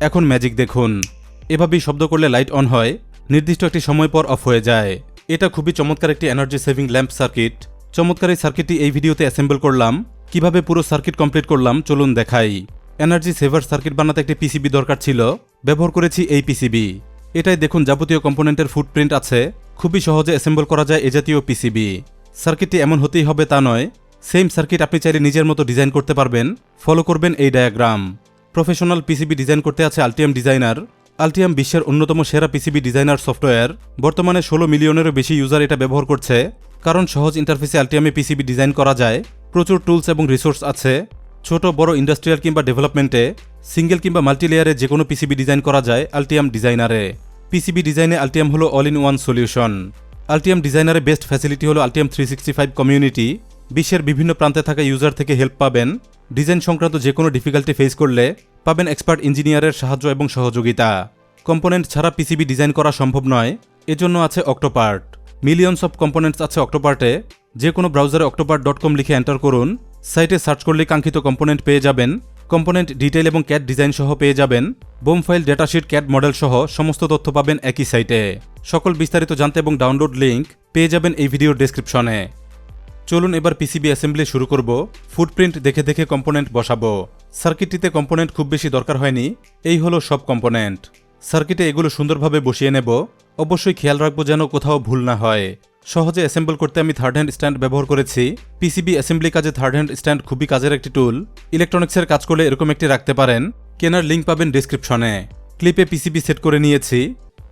এখন ম্যাজিক দেখুন, এভাবেই শব্দ করলে লাইট অন হয়, নির্দিষ্ট একটি সময় পর অফ হয়ে যায়। এটা খুবই চমৎকার একটি এনার্জি সেভিং ল্যাম্প সার্কিট। চমৎকার এই সার্কিটটি এই ভিডিওতে অ্যাসেম্বল করলাম। কিভাবে পুরো সার্কিট কমপ্লিট করলাম চলুন দেখাই। এনার্জি সেভার সার্কিট বানাতে একটি পিসিবি দরকার ছিল, ব্যবহার করেছি এই পিসিবি। এটাই দেখুন যাবতীয় কম্পোনেন্টের ফুটপ্রিন্ট আছে, খুবই সহজে অ্যাসেম্বল করা যায় এ জাতীয় পিসিবি। সার্কিটটি এমন হতেই হবে তা নয়, সেম সার্কিট আপনি চাইলে নিজের মতো ডিজাইন করতে পারবেন। ফলো করবেন এই ডায়াগ্রাম। প্রফেশনাল পিসিবি ডিজাইন করতে আছে আলটিয়াম ডিজাইনার। আলটিয়াম বিশ্বের অন্যতম সেরা পিসিবি ডিজাইনার সফটওয়্যার। বর্তমানে 16 মিলিয়নেরও বেশি ইউজার এটা ব্যবহার করছে, কারণ সহজ ইন্টারফেসে আলটিয়ামে পিসিবি ডিজাইন করা যায়। প্রচুর টুলস এবং রিসোর্স আছে। ছোট বড় ইন্ডাস্ট্রিয়াল কিংবা ডেভেলপমেন্টে, সিঙ্গেল কিংবা মাল্টি লেয়ারে যে কোনো পিসিবি ডিজাইন করা যায় আলটিয়াম ডিজাইনারে। পিসিবি ডিজাইনে আলটিয়াম হলো all in one solution. Altium ডিজাইনারে বেস্ট ফ্যাসিলিটি হলো আলটিয়াম 365 কমিউনিটি। বিশ্বের বিভিন্ন প্রান্তে থাকা ইউজার থেকে হেল্প পাবেন। ডিজাইন সংক্রান্ত যে কোনো ডিফিকাল্টি ফেস করলে পাবেন এক্সপার্ট ইঞ্জিনিয়ারের সাহায্য এবং সহযোগিতা। কম্পোনেন্ট ছাড়া পিসিবি ডিজাইন করা সম্ভব নয়, এজন্য আছে অক্টোপার্ট। মিলিয়নস অফ কম্পোনেন্টস আছে অক্টোপার্টে। যে কোনো ব্রাউজারে octopart.com লিখে এন্টার করুন। সাইটে সার্চ করলে কাঙ্ক্ষিত কম্পোনেন্ট পেয়ে যাবেন। কম্পোনেন্ট ডিটেইল এবং ক্যাড ডিজাইন সহ পেয়ে যাবেন। Bomb file, datasheet, CAD model সহ সমস্ত তথ্য পাবেন একই সাইটে। সকল বিস্তারিত জানতে এবং ডাউনলোড লিঙ্ক পেয়ে যাবেন এই ভিডিওর ডেসক্রিপশনে। চলুন এবার পিসিবি অ্যাসেম্বলি শুরু করব। ফুটপ্রিন্ট দেখে দেখে কম্পোনেন্ট বসাবো। সার্কিটটিতে কম্পোনেন্ট খুব বেশি দরকার হয়নি, এই হলো সব কম্পোনেন্ট। সার্কিটে এগুলো সুন্দরভাবে বসিয়ে নেব। অবশ্যই খেয়াল রাখবো যেন কোথাও ভুল না হয়। সহজে অ্যাসেম্বল করতে আমি থার্ড হ্যান্ড স্ট্যান্ড ব্যবহার করেছি। পিসিবি অ্যাসেম্বলি কাজে থার্ড হ্যান্ড স্ট্যান্ড খুবই কাজের একটি টুল। ইলেকট্রনিক্সের কাজ করলে এরকম একটি রাখতে পারেন। কেনার লিঙ্ক পাবেন ডেসক্রিপশনে। ক্লিপে পিসিবি সেট করে নিয়েছি।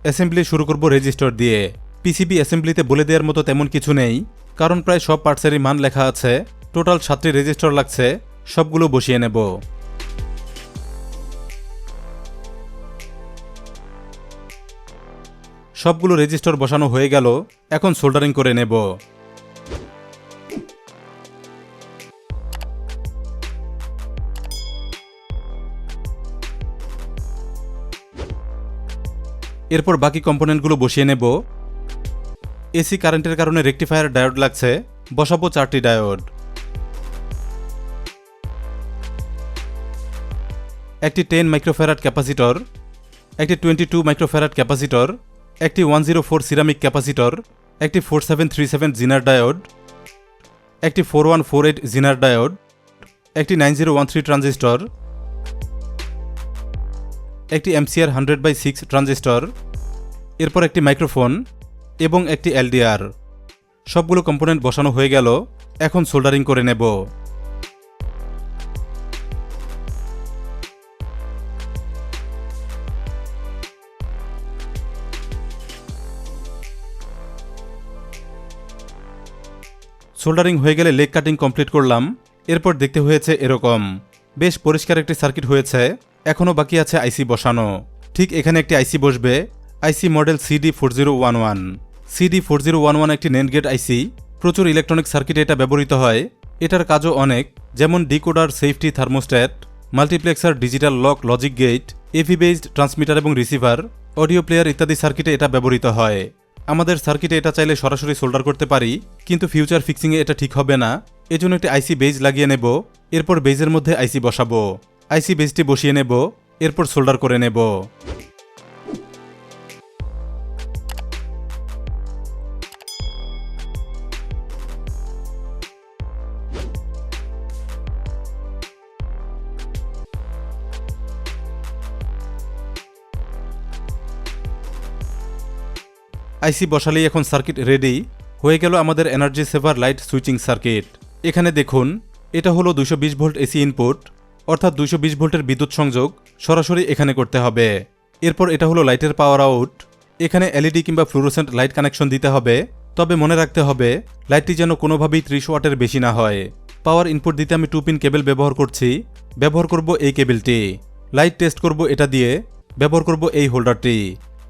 অ্যাসেম্বলি শুরু করব রেজিস্টার দিয়ে। পিসিবি অ্যাসেম্বলিতে বলে দেওয়ার মতো তেমন কিছু নেই, কারণ প্রায় সব পার্টসেরই মান লেখা আছে। টোটাল 7টি রেজিস্টার লাগছে, সবগুলো বসিয়ে নেব। সবগুলো রেজিস্টার বসানো হয়ে গেল, এখন সোল্ডারিং করে নেব। এরপর বাকি কম্পোনেন্টগুলো বসিয়ে নেব। এসি কারেন্টের কারণে রেকটিফায়ার ডায়োড লাগছে, বসাবো 4টি ডায়োড। একটি 10 মাইক্রোফ্যারাড ক্যাপাসিটর, একটি 22 মাইক্রোফ্যারাড ক্যাপাসিটর, একটি 104 সিরামিক ক্যাপাসিটর, একটি 4737 জিনার ডায়োড, একটি 4148 জিনার ডায়োড, একটি 9013 ট্রানজিস্টর, একটি MCR 100/6 ট্রানজিস্টর, এরপর একটি মাইক্রোফোন এবং একটি এলডিআর। সবগুলো কম্পোনেন্ট বসানো হয়ে গেল, এখন সোল্ডারিং করে নেব। সোল্ডারিং হয়ে গেলে লেগ কাটিং কমপ্লিট করলাম। এরপর দেখতে হয়েছে এরকম। বেশ পরিষ্কার একটি সার্কিট হয়েছে। এখনও বাকি আছে আইসি বসানো। ঠিক এখানে একটি আইসি বসবে। আইসি মডেল CD4011। CD4011 একটি NAND গেট আইসি। প্রচুর ইলেকট্রনিক সার্কিটে এটা ব্যবহৃত হয়। এটার কাজও অনেক, যেমন decoder, safety, thermostat, multiplexer, digital lock, logic gate, AV based transmitter এবং রিসিভার, অডিও প্লেয়ার ইত্যাদি সার্কিটে এটা ব্যবহৃত হয়। আমাদের সার্কিটে এটা চাইলে সরাসরি সোল্ডার করতে পারি, কিন্তু ফিউচার ফিক্সিংয়ে এটা ঠিক হবে না। এজন্য একটি আইসি বেজ লাগিয়ে নেব। এরপর বেজের মধ্যে আইসি বসাবো। আইসি বেজটি বসিয়ে নেব, এরপর সোল্ডার করে নেব। আইসি বসালেই এখন সার্কিট রেডি হয়ে গেল আমাদের energy saver light switching circuit. এখানে দেখুন, এটা হলো 220 ভোল্ট এসি ইনপুট, অর্থাৎ 220 ভোল্টের বিদ্যুৎ সংযোগ সরাসরি এখানে করতে হবে। এরপর এটা হলো লাইটের পাওয়ার আউট। এখানে এলইডি কিংবা ফ্লুরোসেন্ট লাইট কানেকশন দিতে হবে, তবে মনে রাখতে হবে লাইটটি যেন কোনোভাবেই 30 ওয়াটের বেশি না হয়। পাওয়ার ইনপুট দিতে আমি 2 পিন কেবল ব্যবহার করছি। ব্যবহার করব এই কেবলটি। লাইট টেস্ট করব এটা দিয়ে। ব্যবহার করব এই হোল্ডারটি।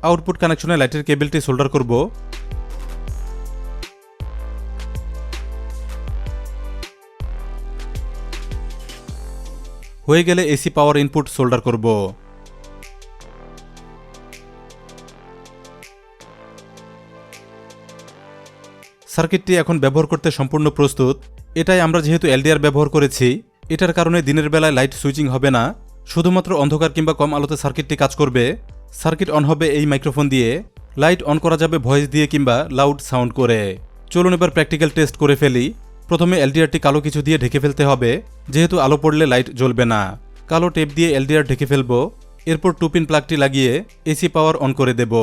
আউটপুট কানেকশনে লাইটের কেবলটি সোল্ডার করব। হয়ে গেলে এসি পাওয়ার ইনপুট সোল্ডার করব। সার্কিটটি এখন ব্যবহার করতে সম্পূর্ণ প্রস্তুত। এটাই আমরা যেহেতু এলডিআর ব্যবহার করেছি, এটার কারণে দিনের বেলায় লাইট সুইচিং হবে না, শুধুমাত্র অন্ধকার কিংবা কম আলোতে সার্কিটটি কাজ করবে। সার্কিট অন হবে এই মাইক্রোফোন দিয়ে, লাইট অন করা যাবে ভয়েস দিয়ে কিংবা লাউড সাউন্ড করে। চলুন এবার প্র্যাকটিক্যাল টেস্ট করে ফেলি। প্রথমে এলডিআরটি কালো কিছু দিয়ে ঢেকে ফেলতে হবে, যেহেতু আলো পড়লে লাইট জ্বলবে না। কালো টেপ দিয়ে এলডিআর ঢেকে ফেলবো। এরপর 2 পিন প্লাগটি লাগিয়ে এসি পাওয়ার অন করে দেব।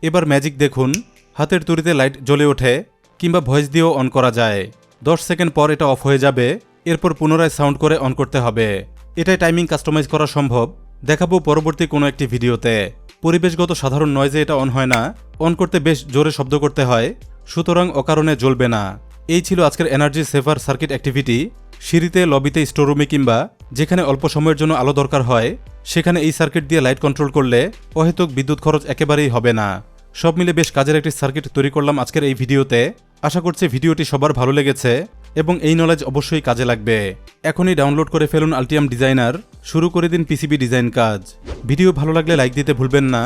এবার ম্যাজিক দেখুন, হাতের তুড়িতে লাইট জ্বলে ওঠে কিংবা ভয়েস দিয়েও অন করা যায়। 10 সেকেন্ড পর এটা অফ হয়ে যাবে। এরপর পুনরায় সাউন্ড করে অন করতে হবে। এটাই টাইমিং কাস্টমাইজ করা সম্ভব, দেখাবো পরবর্তী কোনো একটি ভিডিওতে। পরিবেশগত সাধারণ নয়েজে এটা অন হয় না, অন করতে বেশ জোরে শব্দ করতে হয়, সুতরাং অকারণে জ্বলবে না। এই ছিল আজকের এনার্জি সেভার সার্কিট অ্যাক্টিভিটি। সিঁড়িতে, লবিতে, স্টোররুমে কিংবা যেখানে অল্প সময়ের জন্য আলো দরকার হয় সেখানে এই সার্কিট দিয়ে লাইট কন্ট্রোল করলে অহেতুক বিদ্যুৎ খরচ একেবারেই হবে না। সব মিলে বেশ কাজের একটি সার্কিট তৈরি করলাম আজকের এই ভিডিওতে। আশা করছি ভিডিওটি সবার ভালো লেগেছে এবং এই নলেজ অবশ্যই কাজে লাগবে। এখনই ডাউনলোড করে ফেলুন আলটিয়াম ডিজাইনার, শুরু করে দিন পিসিবি ডিজাইন কাজ। ভিডিও ভালো লাগলে লাইক দিতে ভুলবেন না।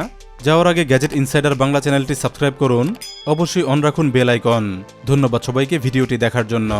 যাওয়ার আগে গ্যাজেট ইনসাইডার বাংলা চ্যানেলটি সাবস্ক্রাইব করুন, অবশ্যই অন রাখুন বেল আইকন। ধন্যবাদ সবাইকে ভিডিওটি দেখার জন্য।